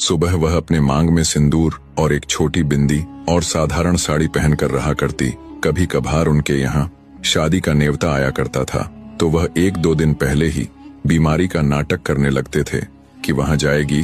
सुबह वह अपने मांग में सिंदूर और एक छोटी बिंदी और साधारण साड़ी पहनकर रहा करती। कभी कभार उनके यहाँ शादी का नेवता आया करता था तो वह 1-2 दिन पहले ही बीमारी का नाटक करने लगते थे कि वहां जाएगी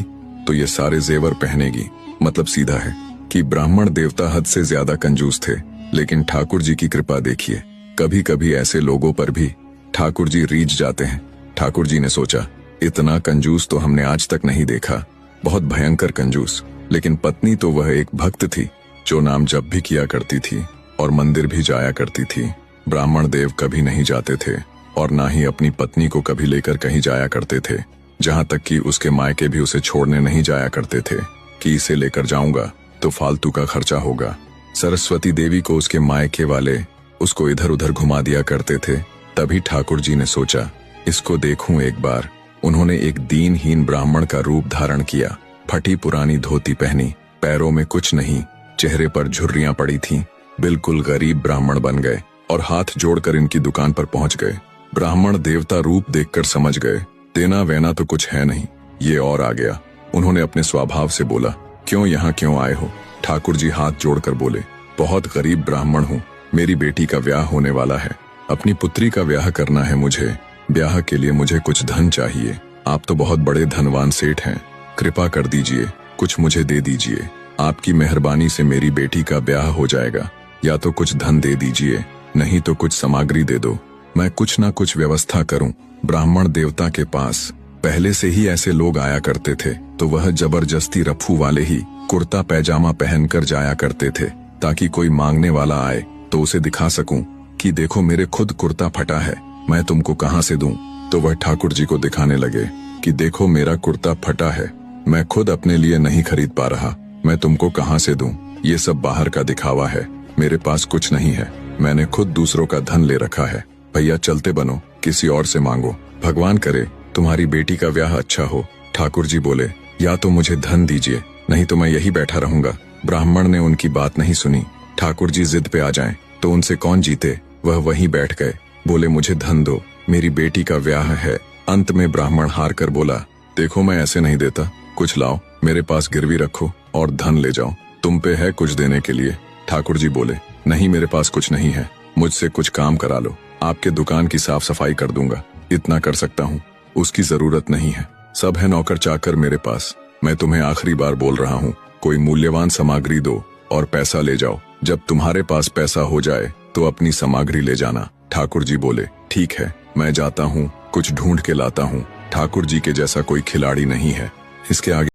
तो ये सारे जेवर पहनेगी। मतलब सीधा है कि ब्राह्मण देवता हद से ज्यादा कंजूस थे। लेकिन ठाकुर जी की कृपा देखिए, कभी कभी ऐसे लोगों पर भी ठाकुर जी रीझ जाते हैं। ठाकुर जी ने सोचा, इतना कंजूस तो हमने आज तक नहीं देखा, बहुत भयंकर कंजूस। लेकिन पत्नी तो वह एक भक्त थी जो नाम जप भी किया करती थी और मंदिर भी जाया करती थी। ब्राह्मण देव कभी नहीं जाते थे और ना ही अपनी पत्नी को कभी लेकर कहीं जाया करते थे। जहां तक कि उसके मायके भी उसे छोड़ने नहीं जाया करते थे कि इसे लेकर जाऊंगा तो फालतू का खर्चा होगा। सरस्वती देवी को उसके मायके वाले उसको इधर उधर घुमा दिया करते थे। तभी ठाकुर जी ने सोचा, इसको देखूं एक बार। उन्होंने एक दीनहीन ब्राह्मण का रूप धारण किया, फटी पुरानी धोती पहनी, पैरों में कुछ नहीं, चेहरे पर झुर्रियां पड़ी थीं। बिल्कुल गरीब ब्राह्मण बन गए और हाथ जोड़कर इनकी दुकान पर पहुंच गए। ब्राह्मण देवता रूप देखकर समझ गए, देना वेना तो कुछ है नहीं, ये और आ गया। उन्होंने अपने स्वभाव से बोला, क्यों आए हो? ठाकुर जी हाथ जोड़कर बोले, बहुत गरीब ब्राह्मण हूँ, मेरी बेटी का ब्याह होने वाला है, अपनी पुत्री का ब्याह करना है मुझे। ब्याह के लिए मुझे कुछ धन चाहिए। आप तो बहुत बड़े धनवान सेठ हैं, कृपा कर दीजिए, कुछ मुझे दे दीजिए। आपकी मेहरबानी से मेरी बेटी का ब्याह हो जाएगा। या तो कुछ धन दे दीजिए, नहीं तो कुछ सामग्री दे दो, मैं कुछ ना कुछ व्यवस्था करूं। ब्राह्मण देवता के पास पहले से ही ऐसे लोग आया करते थे तो वह जबरदस्ती रफू वाले ही कुर्ता पैजामा पहनकर जाया करते थे, ताकि कोई मांगने वाला आए तो उसे दिखा सकूं कि देखो मेरे खुद कुर्ता फटा है, मैं तुमको कहां से दूं। तो वह ठाकुर जी को दिखाने लगे कि देखो मेरा कुर्ता फटा है, मैं खुद अपने लिए नहीं खरीद पा रहा, मैं तुमको कहां से दूं। ये सब बाहर का दिखावा है, मेरे पास कुछ नहीं है, मैंने खुद दूसरों का धन ले रखा है। भैया चलते बनो, किसी और से मांगो, भगवान करे तुम्हारी बेटी का ब्याह अच्छा हो। ठाकुर जी बोले, या तो मुझे धन दीजिए, नहीं तो मैं यही बैठा रहूंगा। ब्राह्मण ने उनकी बात नहीं सुनी। ठाकुर जी जिद पे आ जाएं तो उनसे कौन जीते, वह वहीं बैठ गए। बोले, मुझे धन दो, मेरी बेटी का ब्याह है। अंत में ब्राह्मण हार कर बोला, देखो मैं ऐसे नहीं देता, कुछ लाओ, मेरे पास गिरवी रखो और धन ले जाओ, तुम पे है कुछ देने के लिए। ठाकुर जी बोले, नहीं मेरे पास कुछ नहीं है, मुझसे कुछ काम करा लो, आपके दुकान की साफ सफाई कर दूंगा, इतना कर सकता हूँ, उसकी जरूरत नहीं है, सब है नौकर चाकर मेरे पास। मैं तुम्हें आखिरी बार बोल रहा हूँ, कोई मूल्यवान सामग्री दो और पैसा ले जाओ। जब तुम्हारे पास पैसा हो जाए तो अपनी सामग्री ले जाना। ठाकुर जी बोले, ठीक है, मैं जाता हूँ, कुछ ढूंढ के लाता हूँ। ठाकुर जी के जैसा कोई खिलाड़ी नहीं है। इसके आगे